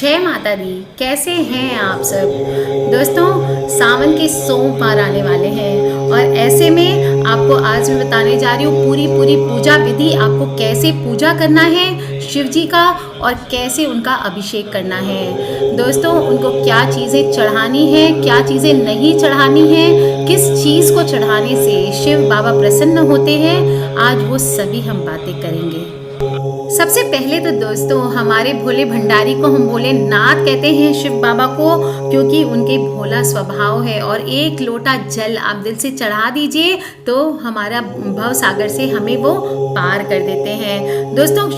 जय माता दी। कैसे हैं आप सब दोस्तों। सावन के सोमवार आने वाले हैं और ऐसे में आपको आज मैं बताने जा रही हूँ पूरी पूजा विधि, आपको कैसे पूजा करना है शिव जी का और कैसे उनका अभिषेक करना है। दोस्तों उनको क्या चीज़ें चढ़ानी है, क्या चीज़ें नहीं चढ़ानी है, किस चीज़ को चढ़ाने से शिव बाबा प्रसन्न होते हैं, आज वो सभी हम बातें करेंगे। सबसे पहले तो दोस्तों हमारे भोले भंडारी को हम भोलेनाथ कहते हैं शिव बाबा को, क्योंकि उनके भोला स्वभाव है। और एक लोटा जल आप दिल से चढ़ा दीजिए तो हमारा भव सागर से हमें वो पार कर देते हैं। दोस्तों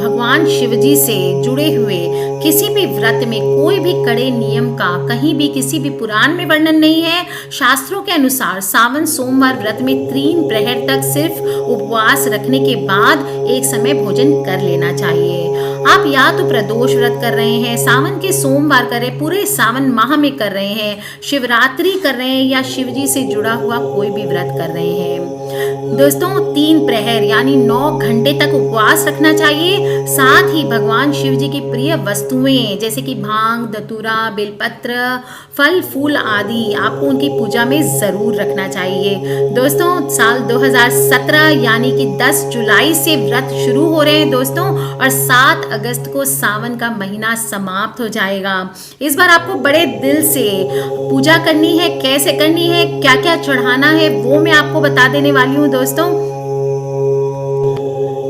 भगवान शिव जी से जुड़े हुए किसी भी व्रत में कोई भी कड़े नियम का कहीं भी किसी भी पुराण में वर्णन नहीं है। शास्त्रों के अनुसार सावन सोमवार व्रत में 3 प्रहर तक सिर्फ उपवास रखने के बाद एक समय भोजन कर लेना चाहिए। आप या तो प्रदोष व्रत कर रहे हैं, सावन के सोमवार कर रहे हैं, पूरे सावन माह में कर रहे हैं, शिवरात्रि कर रहे हैं या शिव जी से जुड़ा हुआ कोई भी व्रत कर रहे हैं। दोस्तों 3 प्रहर यानी 9 घंटे तक उपवास रखना चाहिए। साथ ही भगवान शिव जी की प्रिय वस्तुएं जैसे कि भांग, धतूरा, बेलपत्र, फल फूल आदि आपको उनकी पूजा में जरूर रखना चाहिए। दोस्तों साल 2017 यानी कि 10 जुलाई से व्रत शुरू हो रहे हैं दोस्तों, और 7 अगस्त को सावन का महीना समाप्त हो जाएगा। इस बार आपको बड़े दिल से पूजा करनी है। कैसे करनी है, क्या क्या चढ़ाना है, वो मैं आपको बता देने वाली हूँ दोस्तों।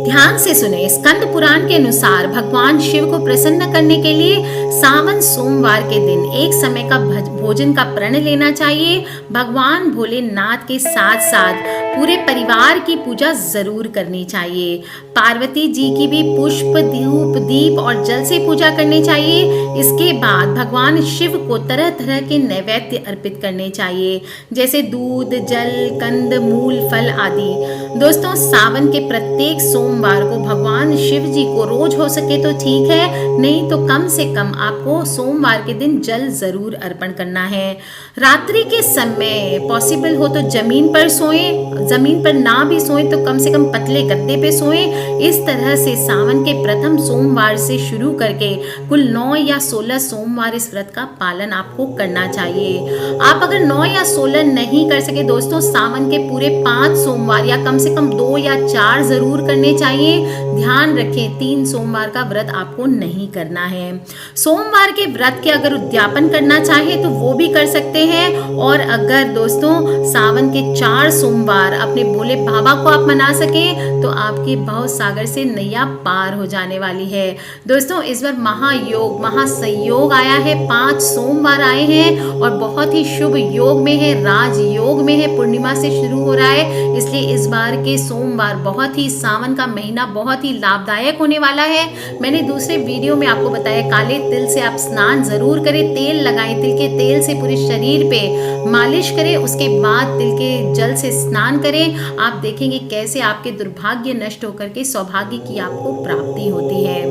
ध्यान से सुने। स्कंद पुराण के अनुसार भगवान शिव को प्रसन्न करने के लिए सावन सोमवार के दिन एक समय का भोजन का प्रण लेना चाहिए। भगवान भोलेनाथ के साथ साथ पूरे परिवार की पूजा जरूर करनी चाहिए। पार्वती जी की भी पुष्प, धूप, दीप और जल से पूजा करनी चाहिए। इसके बाद भगवान शिव को तरह तरह के नैवेद्य अर्पित करने चाहिए, जैसे दूध, जल, कंद, मूल, फल आदि। दोस्तों सावन के प्रत्येक सोमवार को भगवान शिव जी को रोज हो सके तो ठीक है, नहीं तो कम से कम आपको सोमवार के दिन जल जरूर अर्पण करना है। रात्रि के समय पॉसिबल हो तो जमीन पर सोएं, जमीन पर ना भी सोएं तो कम से कम पतले गद्दे पे सोएं। इस तरह से सावन के प्रथम सोमवार से शुरू करके कुल 9 या 16 सोमवार इस व्रत का पालन आपको करना चाहिए। आप अगर 9 या 16 नहीं कर सके दोस्तों, सावन के पूरे 5 सोमवार या कम से कम 2 या 4 जरूर करने चाहिए। ध्यान रखें 3 सोमवार का व्रत आपको नहीं करना है। सोमवार के व्रत के अगर उद्यापन करना चाहे तो वो भी कर सकते हैं। और अगर दोस्तों सावन के 4 सोमवार अपने भोले बाबा को आप मना सकें तो आपके भव सागर से नैया पार हो जाने वाली है। दोस्तों इस बार महायोग, महासंयोग आया है, 5 सोमवार आए हैं और बहुत ही शुभ योग में है, राजयोग में है, पूर्णिमा से शुरू हो रहा है। इसलिए इस बार के सोमवार बहुत ही, सावन का महीना बहुत ही लाभदायक होने वाला है। मैंने दूसरे वीडियो में आपको बताया काले तिल से आप स्नान जरूर करें, तेल लगाएं, तिल के तेल से पूरे शरीर पे मालिश करें, उसके बाद तिल के जल से स्नान करें। आप देखेंगे कैसे आपके दुर्भाग्य नष्ट होकर के सौभाग्य की आपको प्राप्ति होती है।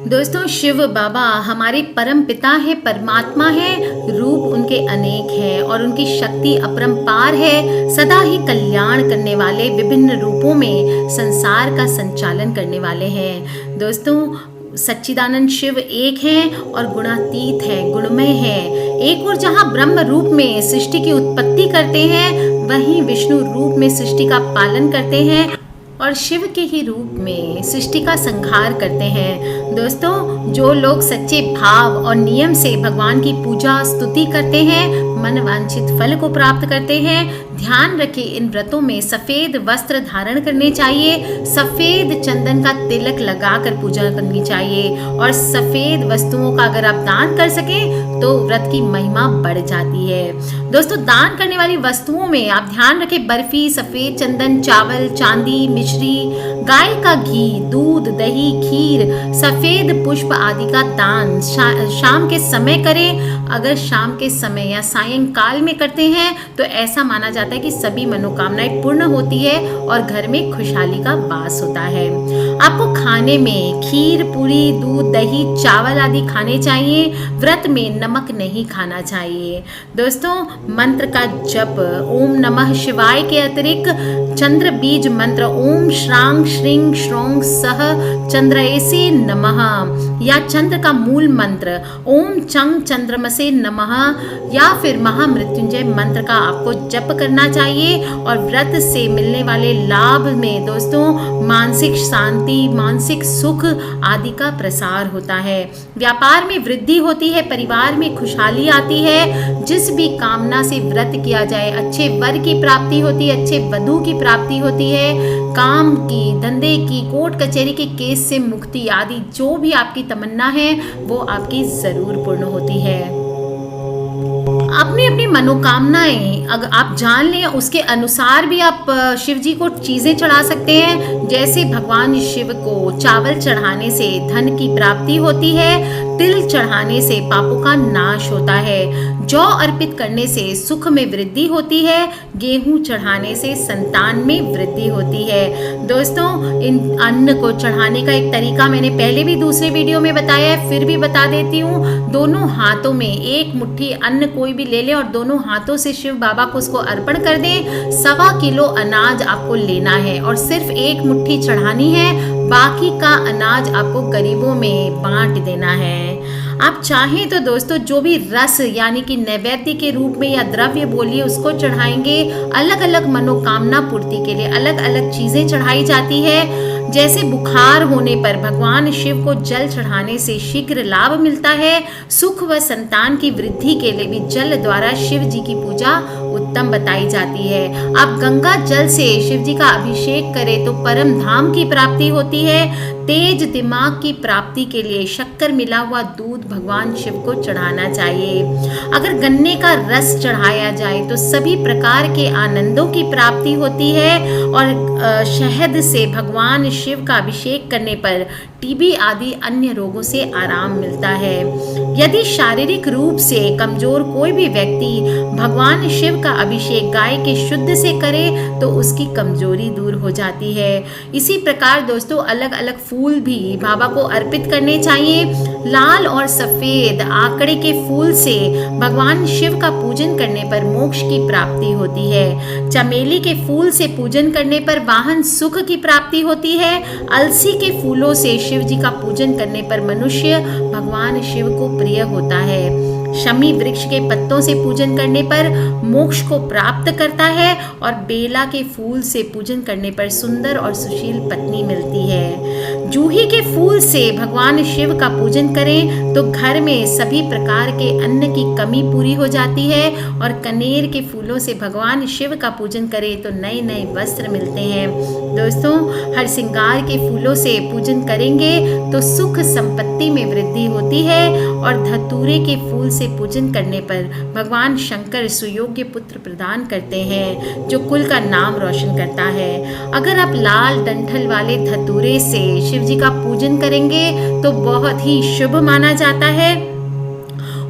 दोस्तों शिव बाबा हमारे परम पिता है, परमात्मा है, रूप उनके अनेक हैं और उनकी शक्ति अपरंपार है। सदा ही कल्याण करने वाले विभिन्न रूपों में संसार का संचालन करने वाले हैं। दोस्तों सच्चिदानंद शिव एक हैं और गुणातीत हैं, गुणमय हैं। एक और जहाँ ब्रह्म रूप में सृष्टि की उत्पत्ति करते हैं, वहीं विष्णु रूप में सृष्टि का पालन करते हैं और शिव के ही रूप में सृष्टि का संहार करते हैं। दोस्तों जो लोग सच्चे भाव और नियम से भगवान की पूजा स्तुति करते हैं, मन वांछित फल को प्राप्त करते हैं। ध्यान रखें इन व्रतों में सफेद वस्त्र धारण करने चाहिए, सफेद चंदन का तिलक लगाकर पूजा करनी चाहिए और सफेद वस्तुओं का अगर आप दान कर सकें तो व्रत की महिमा बढ़ जाती है। दोस्तों दान करने वाली वस्तुओं में आप ध्यान रखें बर्फी, सफेद चंदन, चावल, चांदी, मिश्री, गाय का घी, दूध, दही, खीर, सफेद पुष्प आदि का दान शाम के समय करें। अगर शाम के समय या सायंकाल में करते हैं तो ऐसा माना जाता जाता है कि सभी मनोकामनाएं पूर्ण होती है और घर में खुशहाली का वास होता है। आपको खाने में खीर, पूरी, दूध, दही, चावल आदि खाने चाहिए। व्रत में नमक नहीं खाना चाहिए। दोस्तों, मंत्र का जप ओम नमः शिवाय के अतिरिक्त चंद्र बीज मंत्र ओम श्रांग श्रींग श्रोंग सह चंद्रयसे नमः या चंद्र का मूल मंत्र ओम चंग चंद्रमसे नमः या फिर महामृत्युंजय मंत्र का आपको जप करना चाहिए। और व्रत से मिलने वाले लाभ में दोस्तों मानसिक शांति, मानसिक सुख आदि का प्रसार होता है। व्यापार में वृद्धि होती है, परिवार में खुशहाली आती है। जिस भी कामना से व्रत किया जाए, अच्छे वर की प्राप्ति होती है, अच्छे वधू की प्राप्ति होती है, काम की, धंधे की, कोर्ट कचहरी के केस से मुक्ति आदि जो भी आपकी तमन्ना है वो आपकी जरूर पूर्ण होती है। अपनी अपनी मनोकामनाएं अगर आप जान लें, उसके अनुसार भी आप शिव जी को चीजें चढ़ा सकते हैं। जैसे भगवान शिव को चावल चढ़ाने से धन की प्राप्ति होती है, तिल चढ़ाने से पापों का नाश होता है, जौ अर्पित करने से सुख में वृद्धि होती है, गेहूं चढ़ाने से संतान में वृद्धि होती है। दोस्तों, इन अन्न को चढ़ाने का एक तरीका मैंने पहले भी दूसरे वीडियो में बताया है, फिर भी बता देती हूँ। दोनों हाथों में एक मुट्ठी अन्न कोई भी ले ले और दोनों हाथों से शिव बाबा को उसको अर्पण कर दें। 1.25 किलो अनाज आपको लेना है और सिर्फ एक मुट्ठी चढ़ानी है, बाकी का अनाज आपको गरीबों में बांट देना है। आप चाहें तो दोस्तों जो भी रस यानी कि नैवेद्य के रूप में या द्रव्य बोलिए उसको चढ़ाएंगे। अलग अलग मनोकामना पूर्ति के लिए अलग अलग चीजें चढ़ाई जाती है। जैसे बुखार होने पर भगवान शिव को जल चढ़ाने से शीघ्र लाभ मिलता है। सुख व संतान की वृद्धि के लिए भी जल द्वारा शिव जी की पूजा उत्तम बताई जाती है। आप गंगा जल से शिव जी का अभिषेक करें तो परम धाम की प्राप्ति होती है। तेज दिमाग की प्राप्ति के लिए शक्कर मिला हुआ दूध भगवान शिव को चढ़ाना चाहिए। अगर गन्ने का रस चढ़ाया जाए तो सभी प्रकार के आनंदों की प्राप्ति होती है। और शहद से भगवान शिव का अभिषेक करने पर टीबी आदि अन्य रोगों से आराम मिलता है। यदि शारीरिक रूप से कमजोर कोई भी व्यक्ति भगवान शिव का अभिषेक गाय के शुद्ध से करे तो उसकी कमजोरी दूर हो जाती है। इसी प्रकार दोस्तों अलग अलग फूल भी बाबा को अर्पित करने चाहिए। लाल और सफेद आकड़े के फूल से भगवान शिव का पूजन करने पर मोक्ष की प्राप्ति होती है। चमेली के फूल से पूजन करने पर वाहन सुख की प्राप्ति होती है। अलसी के फूलों से शिव जी का पूजन करने पर मनुष्य भगवान शिव को प्रिय होता है। शमी वृक्ष के पत्तों से पूजन करने पर मोक्ष को प्राप्त करता है। और बेला के फूल से पूजन करने पर सुंदर और सुशील पत्नी मिलती है। जूही के फूल से भगवान शिव का पूजन करें तो घर में सभी प्रकार के अन्न की कमी पूरी हो जाती है। और कनेर के फूलों से भगवान शिव का पूजन करें तो नए नए वस्त्र मिलते हैं। दोस्तों, हर श्रृंगार के फूलों से पूजन करेंगे तो सुख संपत्ति में वृद्धि होती है। और धतूरे के फूल से पूजन करने पर भगवान शंकर सुयोग्य पुत्र प्रदान करते हैं जो कुल का नाम रोशन करता है। अगर आप लाल डंठल वाले धतूरे से शिव जी का पूजन करेंगे तो बहुत ही शुभ माना जाता है।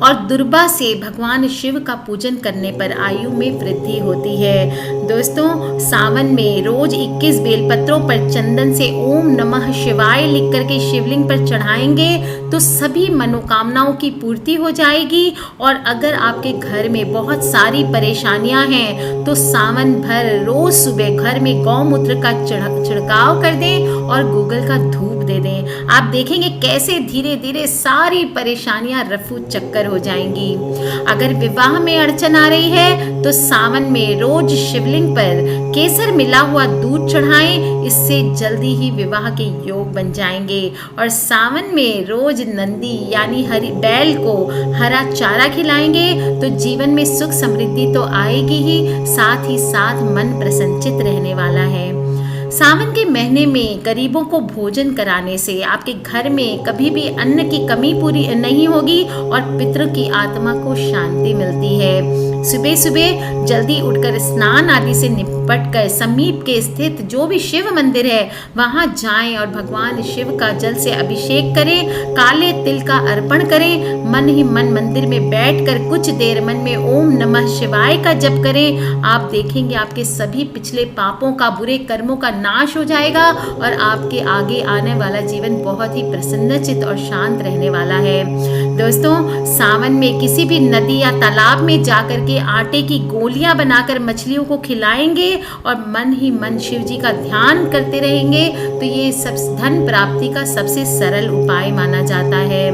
और दुर्बा से भगवान शिव का पूजन करने पर आयु में वृद्धि होती है। दोस्तों, सावन में रोज 21 बेलपत्रों पर चंदन से ओम नमः शिवाय लिख करके शिवलिंग पर चढ़ाएंगे तो सभी मनोकामनाओं की पूर्ति हो जाएगी। और अगर आपके घर में बहुत सारी परेशानियां हैं तो सावन भर रोज सुबह घर में गौमूत्र का छिड़काव कर दें और गूगल का धूप दे दें। आप देखेंगे कैसे धीरे धीरे सारी परेशानियां रफू चक्कर हो जाएंगी। अगर विवाह में अड़चन आ रही है तो सावन में रोज शिवलिंग पर केसर मिला हुआ दूध चढ़ाएं, इससे जल्दी ही विवाह के योग बन जाएंगे। और सावन में रोज नंदी यानी हरी बैल को हरा चारा खिलाएंगे तो जीवन में सुख समृद्धि तो आएगी ही, साथ ही साथ मन प्रसन्नचित रहने वाला है। सावन के महीने में गरीबों को भोजन कराने से आपके घर में कभी भी अन्न की कमी पूरी नहीं होगी और पितृ की आत्मा को शांति मिलती है। सुबह सुबह जल्दी उठकर स्नान आदि से निपट कर समीप के स्थित जो भी शिव मंदिर है वहां जाएं और भगवान शिव का जल से अभिषेक करें, काले तिल का अर्पण करें। मन ही मन मंदिर में बैठकर कुछ देर मन में ओम नमः शिवाय का जप करें। आप देखेंगे आपके सभी पिछले पापों का, बुरे कर्मों का नाश हो जाएगा और आपके आगे आने वाला जीवन बहुत ही प्रसन्नचित और शांत रहने वाला है। दोस्तों, सावन में किसी भी नदी या तालाब में जाकर के आटे की गोलियां बनाकर मछलियों को खिलाएंगे और मन ही मन शिव जी का ध्यान करते रहेंगे तो ये सब धन प्राप्ति का सबसे सरल उपाय माना जाता है।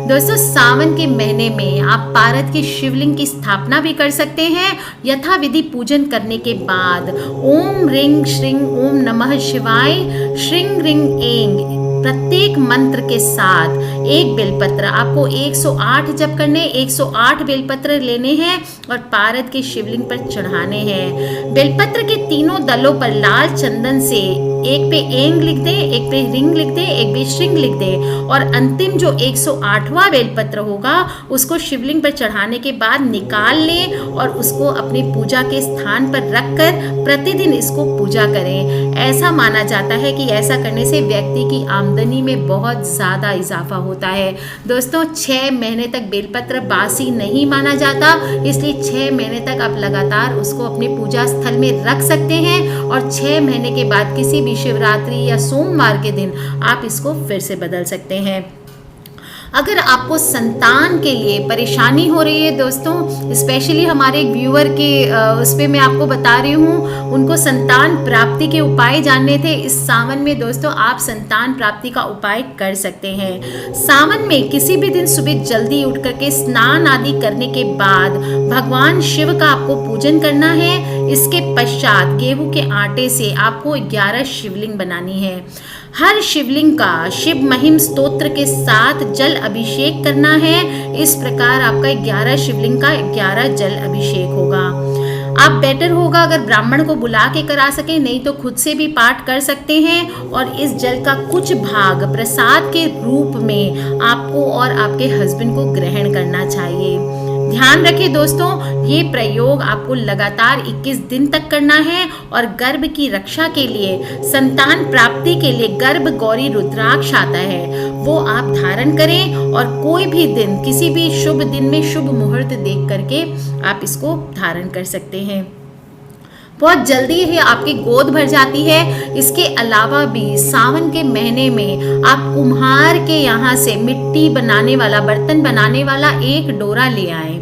दोस्तों, सावन के महीने में आप पारद के शिवलिंग की स्थापना भी कर सकते हैं। यथाविधि पूजन करने के बाद ओम रिंग श्रिंग ओम नमः शिवाय श्रिंग रिंग एंग प्रत्येक मंत्र के साथ एक बेलपत्र, आपको 108 जप करने, 108 बेलपत्र लेने हैं और पारद के शिवलिंग पर चढ़ाने हैं। बेलपत्र के तीनों दलों पर लाल चंदन से एक पे एंग लिख दे, एक पे रिंग लिख दे, एक पे श्रिंग लिख दे और अंतिम जो 108वां बेलपत्र होगा उसको शिवलिंग पर चढ़ाने के बाद निकाल लें और उसको अपनी पूजा के स्थान पर रखकर प्रतिदिन इसको पूजा करें। ऐसा माना जाता है कि ऐसा करने से व्यक्ति की आमदनी में बहुत ज़्यादा इजाफा होता है। दोस्तों, 6 महीने तक बेलपत्र बासी नहीं माना जाता, इसलिए 6 महीने तक आप लगातार उसको अपने पूजा स्थल में रख सकते हैं और 6 महीने के बाद किसी भी शिवरात्रि या सोमवार के दिन आप इसको फिर से बदल सकते हैं। अगर आपको संतान के लिए परेशानी हो रही है दोस्तों, स्पेशली हमारे एक व्यूअर के उस पर मैं आपको बता रही हूँ, उनको संतान प्राप्ति के उपाय जानने थे। इस सावन में दोस्तों आप संतान प्राप्ति का उपाय कर सकते हैं। सावन में किसी भी दिन सुबह जल्दी उठ करके स्नान आदि करने के बाद भगवान शिव का आपको पूजन करना है। इसके पश्चात गेहूं के आटे से आपको 11 शिवलिंग बनानी है। हर शिवलिंग का शिव महिम स्तोत्र के साथ जल अभिषेक करना है। इस प्रकार आपका 11 शिवलिंग का 11 जल अभिषेक होगा। आप बेटर होगा अगर ब्राह्मण को बुला के करा सके, नहीं तो खुद से भी पाठ कर सकते हैं और इस जल का कुछ भाग प्रसाद के रूप में आपको और आपके हस्बैंड को ग्रहण करना चाहिए। ध्यान रखें दोस्तों, ये प्रयोग आपको लगातार 21 दिन तक करना है और गर्भ की रक्षा के लिए, संतान प्राप्ति के लिए गर्भ गौरी रुद्राक्ष आता है, वो आप धारण करें और कोई भी दिन, किसी भी शुभ दिन में शुभ मुहूर्त देख करके आप इसको धारण कर सकते हैं। बहुत जल्दी ही आपकी गोद भर जाती है। इसके अलावा भी सावन के महीने में आप कुम्हार के यहाँ से मिट्टी बनाने वाला, बर्तन बनाने वाला एक डोरा ले आए।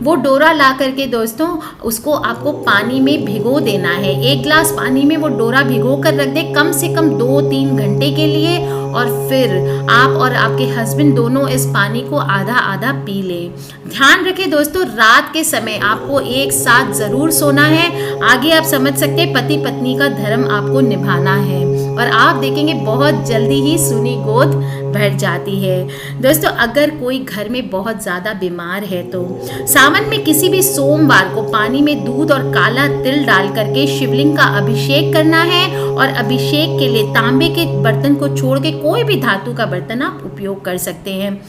वो डोरा ला करके दोस्तों उसको आपको पानी में भिगो देना है। 1 गिलास पानी में वो डोरा भिगो कर रख दे कम से कम 2-3 घंटे के लिए और फिर आप और आपके हस्बैंड दोनों इस पानी को आधा आधा पी लें। ध्यान रखें दोस्तों, रात के समय आपको एक साथ ज़रूर सोना है। आगे आप समझ सकते हैं पति पत्नी का धर्म आपको निभाना है और आप देखेंगे बहुत जल्दी ही सूनी गोद भर जाती है। दोस्तों, अगर कोई घर में बहुत ज़्यादा बीमार है तो सावन में किसी भी सोमवार को पानी में दूध और काला तिल डाल करके शिवलिंग का अभिषेक करना है और अभिषेक के लिए तांबे के बर्तन को छोड़ के कोई भी धातु का बर्तन आप उपयोग कर सकते हैं।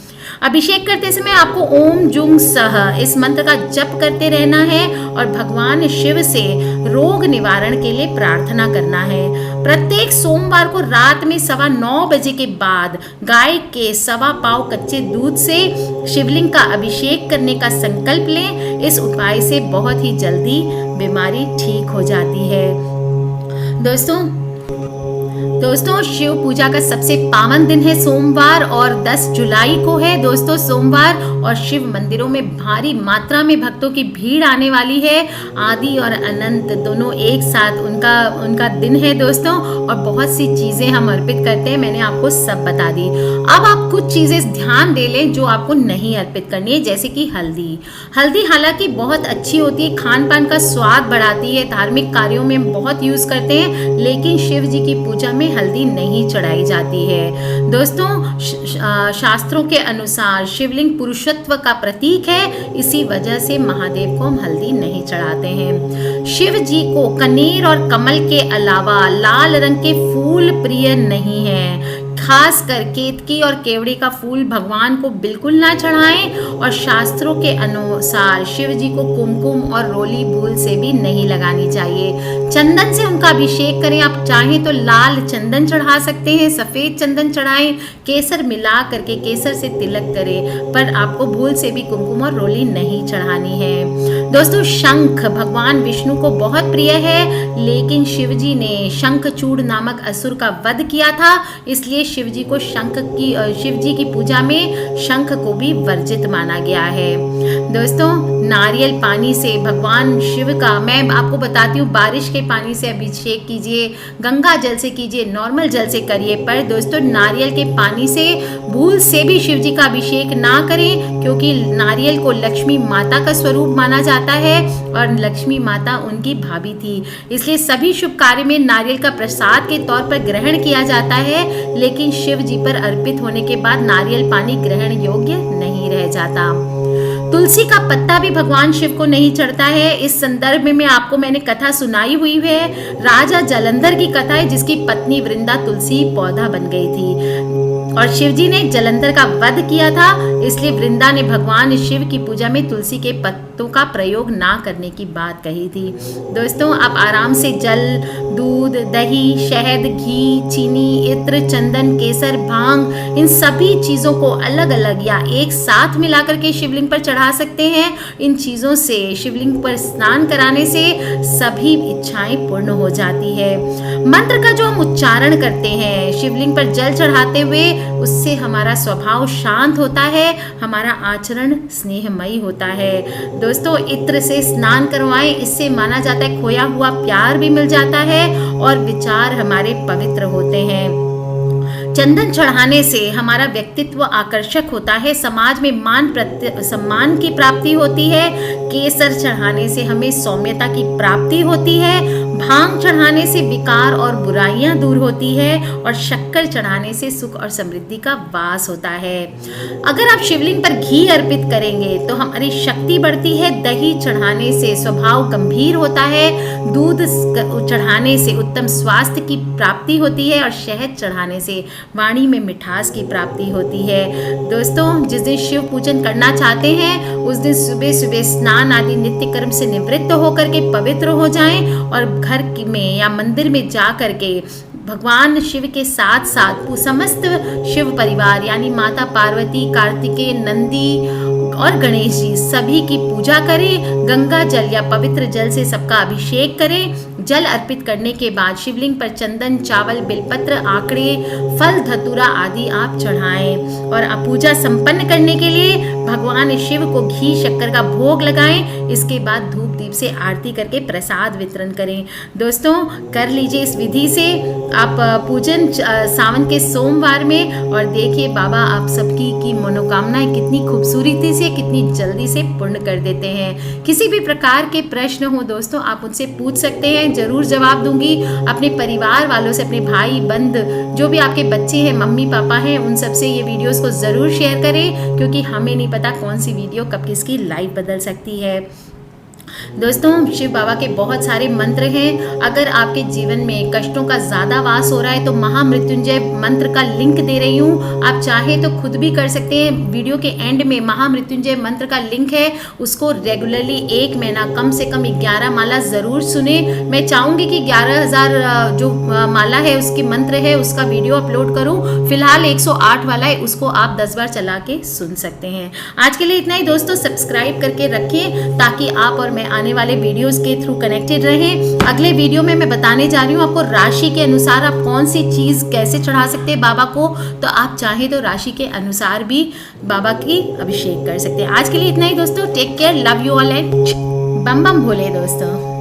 अभिषेक करते समय आपको ओम जुंग सह इस मंत्र का जप करते रहना है और भगवान शिव से रोग निवारण के लिए प्रार्थना करना है। प्रत्येक सोमवार को रात में 9:15 बजे के बाद गाय के 1.25 पाव कच्चे दूध से शिवलिंग का अभिषेक करने का संकल्प लें। इस उपाय से बहुत ही जल्दी बीमारी ठीक हो जाती है। दोस्तों शिव पूजा का सबसे पावन दिन है सोमवार और 10 जुलाई को है दोस्तों सोमवार, और शिव मंदिरों में भारी मात्रा में भक्तों की भीड़ आने वाली है। आदि और अनंत दोनों एक साथ उनका दिन है दोस्तों, और बहुत सी चीज़ें हम अर्पित करते हैं, मैंने आपको सब बता दी। अब आप कुछ चीज़ें ध्यान दे लें जो आपको नहीं अर्पित करनी है, जैसे कि हल्दी हालांकि बहुत अच्छी होती है, खान पान का स्वाद बढ़ाती है, धार्मिक कार्यों में बहुत यूज़ करते हैं, लेकिन शिव जी की पूजा में हल्दी नहीं चढ़ाई जाती है। दोस्तों शास्त्रों के अनुसार शिवलिंग पुरुषत्व का प्रतीक है, इसी वजह से महादेव को हम हल्दी नहीं चढ़ाते हैं। शिव जी को कनेर और कमल के अलावा लाल रंग के फूल प्रिय नहीं है। खासकर केतकी और केवड़े का फूल भगवान को बिल्कुल ना चढ़ाएं और शास्त्रों के अनुसार शिव जी को कुमकुम और रोली भूल से भी नहीं लगानी चाहिए। चंदन से उनका अभिषेक करें। आप चाहें तो लाल चंदन चढ़ा सकते हैं, सफेद चंदन चढ़ाएं, केसर मिला करके केसर से तिलक करें, पर आपको भूल से भी कुमकुम और रोली नहीं चढ़ानी है। दोस्तों, शंख भगवान विष्णु को बहुत प्रिय है, लेकिन शिव जी ने शंखचूड़ नामक असुर का वध किया था, इसलिए शिव जी की पूजा में शंख को भी वर्जित माना गया है। दोस्तों, नारियल पानी से भगवान शिव का, मैं आपको बताती हूँ, बारिश के पानी से अभिषेक कीजिए, गंगा जल से कीजिए, नॉर्मल जल से करिए, पर दोस्तों नारियल के पानी से भूल से भी शिव जी का अभिषेक ना करें, क्योंकि नारियल को लक्ष्मी माता का स्वरूप माना जाता है और लक्ष्मी माता उनकी भाभी थी, इसलिए सभी शुभ कार्य में नारियल का प्रसाद के तौर पर ग्रहण किया जाता है, लेकिन शिव जी पर अर्पित होने के बाद नारियल पानी ग्रहण योग्य नहीं रह जाता। तुलसी का पत्ता भी भगवान शिव को नहीं चढ़ता है। इस संदर्भ में मैंने कथा सुनाई हुई है, राजा जलंधर की कथा है, जिसकी पत्नी वृंदा तुलसी पौधा बन गई थी और शिवजी ने जलंधर का वध किया था, इसलिए वृंदा ने भगवान शिव की पूजा में तुलसी के पत्तों का प्रयोग ना करने की बात कही थी। दोस्तों, आप आराम से जल, दूध, दही, शहद, घी, चीनी, इत्र, चंदन, केसर, भांग, इन सभी चीज़ों को अलग अलग या एक साथ मिलाकर के शिवलिंग पर चढ़ा सकते हैं। इन चीज़ों से शिवलिंग पर स्नान कराने से सभी इच्छाएं पूर्ण हो जाती है। मंत्र का जो हम उच्चारण करते हैं शिवलिंग पर जल चढ़ाते हुए, उससे हमारा स्वभाव शांत होता है, हमारा आचरण स्नेहमयी होता है। दोस्तों, इत्र से स्नान करवाएं, इससे माना जाता है खोया हुआ प्यार भी मिल जाता है और विचार हमारे पवित्र होते हैं। चंदन चढ़ाने से हमारा व्यक्तित्व आकर्षक होता है, समाज में सम्मान की प्राप्ति होती है। केसर चढ़ाने से हमें सौम्यता की प्राप्ति होती है। भांग चढ़ाने से विकार और बुराइयां दूर होती है और शक्कर चढ़ाने से सुख और समृद्धि का वास होता है। अगर आप शिवलिंग पर घी अर्पित करेंगे तो हमारी शक्ति बढ़ती है। दही चढ़ाने से स्वभाव गंभीर होता है। दूध चढ़ाने से उत्तम स्वास्थ्य की प्राप्ति होती है और शहद चढ़ाने से वाणी में मिठास की प्राप्ति होती है। दोस्तों, जिस दिन शिव पूजन करना चाहते हैं उस दिन सुबह सुबह स्नान आदि नित्य कर्म से निवृत्त होकर के पवित्र हो जाएं और घर में या मंदिर में जा करके भगवान शिव के साथ साथ समस्त शिव परिवार यानी माता पार्वती, कार्तिकेय, नंदी और गणेश जी सभी की पूजा करें। गंगा जल या पवित्र जल से सबका अभिषेक करें। जल अर्पित करने के बाद शिवलिंग पर चंदन, चावल, बेलपत्र, आंकड़े, फल, धतूरा आदि आप चढ़ाएं और पूजा संपन्न करने के लिए भगवान शिव को घी शक्कर का भोग लगाएं। इसके बाद धूप दीप से आरती करके प्रसाद वितरण करें। दोस्तों, कर लीजिए इस विधि से आप पूजन सावन के सोमवार में और देखिए बाबा आप सबकी की मनोकामनाएं कितनी खूबसूरती से, कितनी जल्दी से पूर्ण कर देते हैं। किसी भी प्रकार के प्रश्न हो दोस्तों आप मुझसे पूछ सकते हैं, जरूर जवाब दूंगी। अपने परिवार वालों से, अपने भाई बंद, जो भी आपके बच्चे हैं, मम्मी पापा हैं, उन सबसे ये वीडियोस को जरूर शेयर करें, क्योंकि हमें नहीं पता कौन सी वीडियो कब किसकी लाइफ बदल सकती है। दोस्तों, शिव बाबा के बहुत सारे मंत्र हैं। अगर आपके जीवन में कष्टों का ज़्यादा वास हो रहा है तो महामृत्युंजय मंत्र का लिंक दे रही हूँ, आप चाहे तो खुद भी कर सकते हैं। वीडियो के एंड में महामृत्युंजय मंत्र का लिंक है, उसको रेगुलरली 1 महीना कम से कम 11 माला ज़रूर सुने। मैं चाहूँगी कि 11,000 जो माला है उसकी मंत्र है उसका वीडियो अपलोड करूँ। फिलहाल 108 वाला है, उसको आप 10 बार चला के सुन सकते हैं। आज के लिए इतना ही दोस्तों, सब्सक्राइब करके रखें ताकि आप और मैं आने वाले वीडियोस के थ्रू कनेक्टेड रहें। अगले वीडियो में मैं बताने जा रही हूँ आपको राशि के अनुसार आप कौन सी चीज़ कैसे चढ़ा सकते हैं बाबा को, तो आप चाहे तो राशि के अनुसार भी बाबा की अभिषेक कर सकते हैं। आज के लिए इतना ही दोस्तों, take care, love you all and बम बम भोले दोस्तों।